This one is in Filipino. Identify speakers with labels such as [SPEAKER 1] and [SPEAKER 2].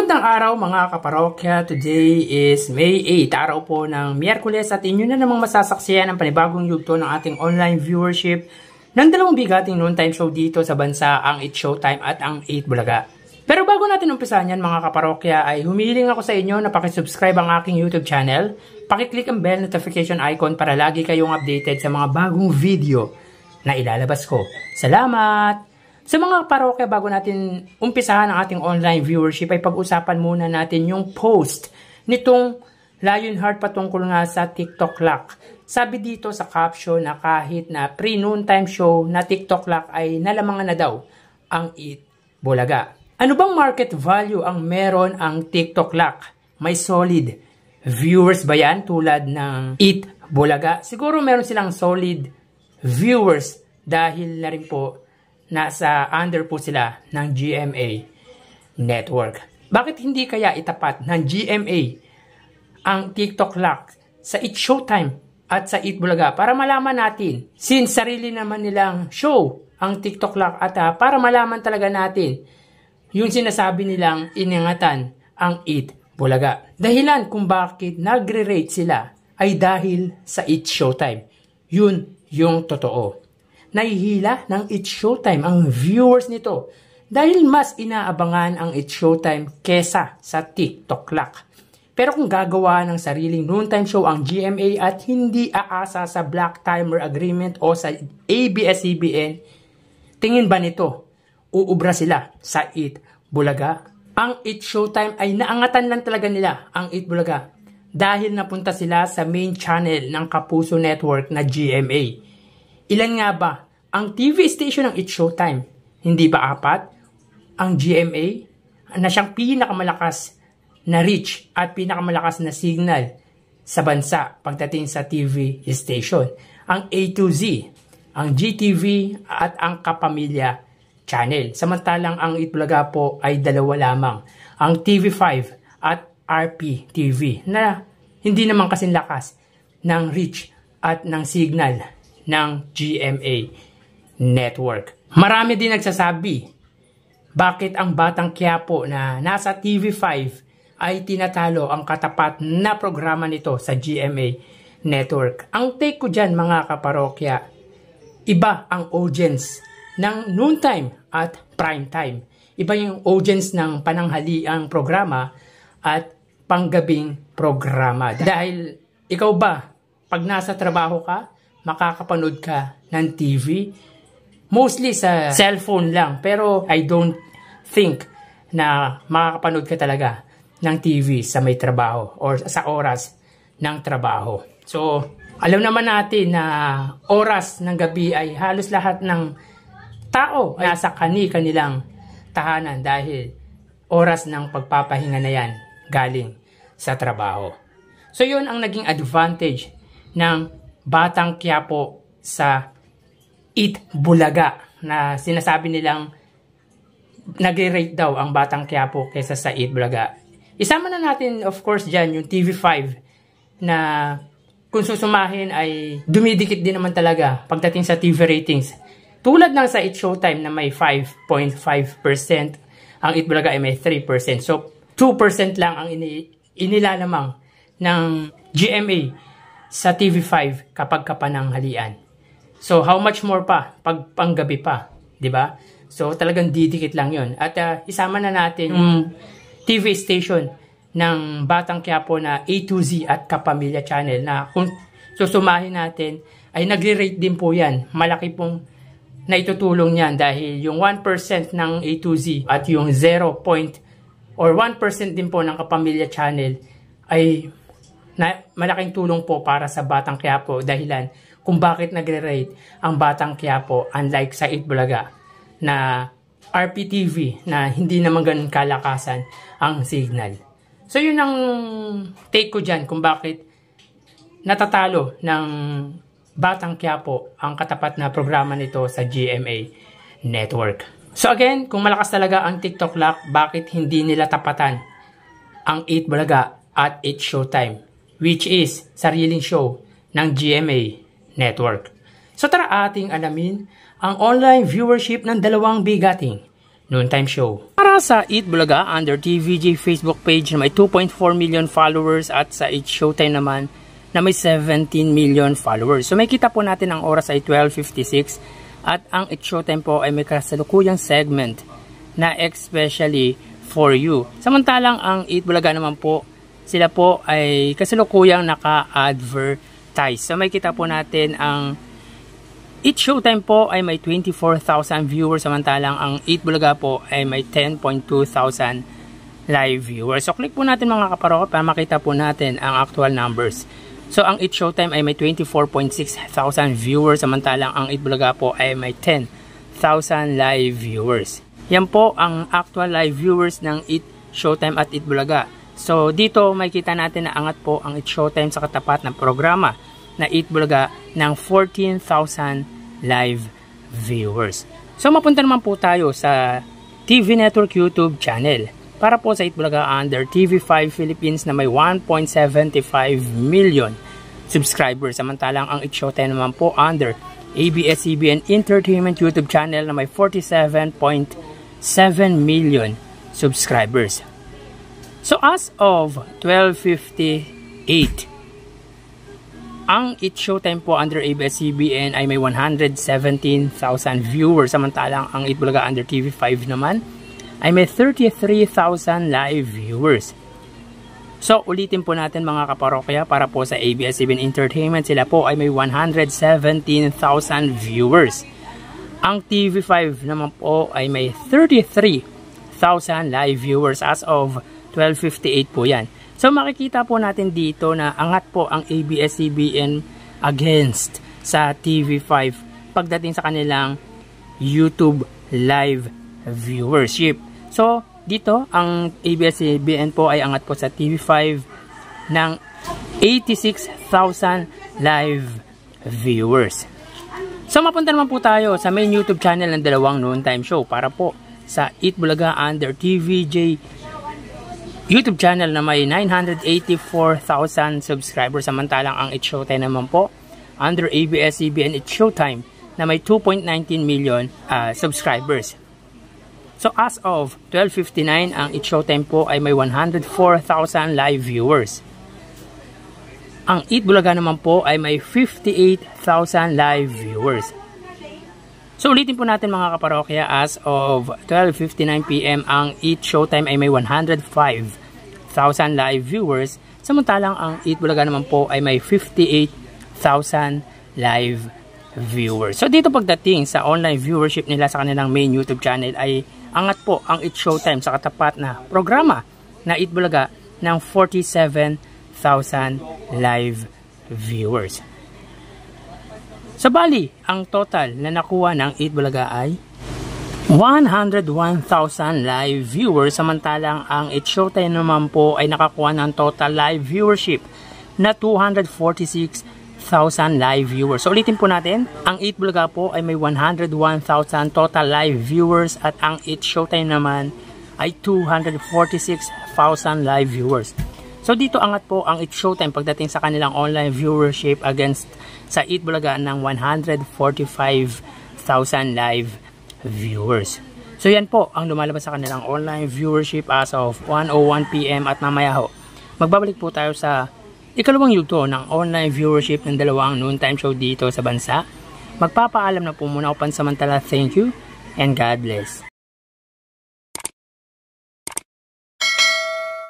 [SPEAKER 1] Magandang araw mga kaparokya. Today is May 8, araw po ng Miyerkules at inyo na namang masasaksiyan ang panibagong yugto ng ating online viewership ng dalawang bigating noontime show dito sa bansa, ang It's Showtime at ang 8 Bulaga. Pero bago natin umpisahan yan mga kaparokya ay humihiling ako sa inyo na pakisubscribe ang aking YouTube channel, pakiclick ang bell notification icon para lagi kayong updated sa mga bagong video na ilalabas ko. Salamat! Sa mga parokya, bago natin umpisahan ang ating online viewership ay pag-usapan muna natin yung post nitong Lionheart patungkol nga sa TikTok lock. Sabi dito sa caption na kahit na pre-noontime show na TikTok lock ay nalamangan na daw ang 8 Bulaga. Ano bang market value ang meron ang TikTok lock? May solid viewers ba yan tulad ng 8 Bulaga? Siguro meron silang solid viewers dahil na rin po nasa under po sila ng GMA network. Bakit hindi kaya itapat ng GMA ang TikTok lock sa It's Showtime at sa 8 Bulaga para malaman natin, since sarili naman nilang show ang TikTok lock at para malaman talaga natin yung sinasabi nilang iningatan ang 8 Bulaga. Dahilan kung bakit nagre-rate sila ay dahil sa It's Showtime. Yun yung totoo. Nahihila ng It's Showtime ang viewers nito dahil mas inaabangan ang It's Showtime kesa sa TikTok lock. Pero kung gagawa ng sariling noontime show ang GMA at hindi aasa sa Black Timer Agreement o sa ABS-CBN, tingin ba nito uubra sila sa 8 Bulaga? Ang It's Showtime ay naangatan lang talaga nila ang 8 Bulaga dahil napunta sila sa main channel ng Kapuso Network na GMA. Ilan nga ba ang TV station ng It's Showtime? Hindi ba 4? Ang GMA na siyang pinakamalakas na reach at pinakamalakas na signal sa bansa pagdating sa TV station. Ang A to Z, ang GTV at ang Kapamilya Channel. Samantalang ang 8 Bulaga po ay dalawa lamang. Ang TV5 at RPTV na hindi naman kasing lakas ng reach at ng signal ng GMA network. Marami din nagsasabi bakit ang Batang Quiapo na nasa TV5 ay tinatalo ang katapat na programa nito sa GMA network. Ang take ko dyan mga kaparokya, iba ang audience ng noontime at prime time. Iba yung audience ng pananghaliang programa at panggabing programa. Dahil ikaw ba, pag nasa trabaho ka, makakapanood ka ng TV? Mostly sa cellphone lang. Pero I don't think na makakapanood ka talaga ng TV sa may trabaho or sa oras ng trabaho. So, alam naman natin na oras ng gabi ay halos lahat ng tao ay nasa kanilang tahanan dahil oras ng pagpapahinga na yan galing sa trabaho. So, yun ang naging advantage ng Batang Quiapo sa 8 Bulaga na sinasabi nilang nag-rate daw ang Batang Quiapo kaysa sa 8 Bulaga. Isama na natin of course dyan yung TV5 na kung susumahin ay dumidikit din naman talaga pagdating sa TV ratings. Tulad ng sa It's Showtime na may 5.5%, ang 8 Bulaga ay may 3%. So 2% lang ang inilalamang ng GMA sa TV5 kapag kapananghalian. So, how much more pa pag panggabi pa, di ba? So, talagang didikit lang yon. At isama na natin yung TV station ng Batang Quiapo na A to Z at Kapamilya Channel na kung susumahin natin ay nagre-rate din po yan. Malaki pong naitutulong yan dahil yung 1% ng A to Z at yung 0. Or 1% din po ng Kapamilya Channel ay malaking tulong po para sa Batang Quiapo dahilan kung bakit nagre-rate ang Batang Quiapo unlike sa 8 Bulaga na RPTV na hindi naman ganun kalakasan ang signal. So yun ang take ko dyan kung bakit natatalo ng Batang Quiapo ang katapat na programa nito sa GMA network. So again, kung malakas talaga ang TikTok lock, bakit hindi nila tapatan ang 8 Bulaga at It's Showtime, which is sariling show ng GMA network. So tara ating alamin ang online viewership ng dalawang bigating Noontime Show. Para sa Eat Bulaga, under TVJ Facebook page na may 2.4 million followers at sa Eat Showtime naman na may 17 million followers. So may kita po natin ang oras ay 12:56 at ang Eat Showtime po ay may kasalukuyang segment na especially for you. Samantalang ang Eat Bulaga naman po, sila po ay kasalukuyang naka-advertise. So may kita po natin ang Eat Showtime po ay may 24,000 viewers, samantalang ang Eat Bulaga po ay may 10,200 live viewers. So click po natin mga kaparoko para makita po natin ang actual numbers. So ang Eat Showtime ay may 24,600 viewers, samantalang ang Eat Bulaga po ay may 10,000 live viewers. Yan po ang actual live viewers ng Eat Showtime at Eat Bulaga. So dito may kita natin na angat po ang Eat Showtime sa katapat ng programa na Eat Bulaga ng 14,000 live viewers. So mapunta naman po tayo sa TV Network YouTube channel. Para po sa Eat Bulaga under TV5 Philippines na may 1.75 million subscribers. Samantalang ang Eat Showtime naman po under ABS-CBN Entertainment YouTube channel na may 47.7 million subscribers. So as of 12:58, ang Eat Showtime po under ABS-CBN ay may 117,000 viewers. Samantalang ang Eat Bulaga under TV5 naman ay may 33,000 live viewers. So ulitin po natin mga kaparokya, para po sa ABS-CBN Entertainment, sila po ay may 117,000 viewers. Ang TV5 naman po ay may 33,000 live viewers as of 12:58 po yan. So makikita po natin dito na angat po ang ABS-CBN against sa TV5 pagdating sa kanilang YouTube live viewership. So dito ang ABS-CBN po ay angat po sa TV5 ng 86,000 live viewers. So mapunta naman po tayo sa main YouTube channel ng dalawang Noontime Show. Para po sa Eat Bulaga under TVJ YouTube channel na may 984,000 subscribers, samantalang ang Eat Showtime naman po under ABS-CBN Eat Showtime na may 2.19 million subscribers. So as of 12:59, ang Eat Showtime po ay may 104,000 live viewers. Ang Eat Bulaga naman po ay may 58,000 live viewers. So ulitin po natin mga kaparokya, as of 12:59 PM ang Eat Showtime ay may 105,000 live viewers, samantalang ang Eat Bulaga naman po ay may 58,000 live viewers. So dito pagdating sa online viewership nila sa kanilang main YouTube channel ay angat po ang Eat Showtime sa katapat na programa na Eat Bulaga ng 47,000 live viewers. So bali, ang total na nakuha ng Eat Bulaga ay 101,000 live viewers, samantalang ang Eat Showtime naman po ay nakakuha ng total live viewership na 246,000 live viewers. So ulitin po natin, ang Eat Bulaga po ay may 101,000 total live viewers at ang Eat Showtime naman ay 246,000 live viewers. So dito angat po ang Eat Showtime pagdating sa kanilang online viewership against sa Eat Bulaga ng 145,000 live viewers. So yan po ang lumalabas sa kanilang online viewership as of 1:01 PM at mamaya ho, magbabalik po tayo sa ikalawang yugto ng online viewership ng dalawang Noontime Show dito sa bansa. Magpapaalam na po muna ako pansamantala. Thank you and God bless.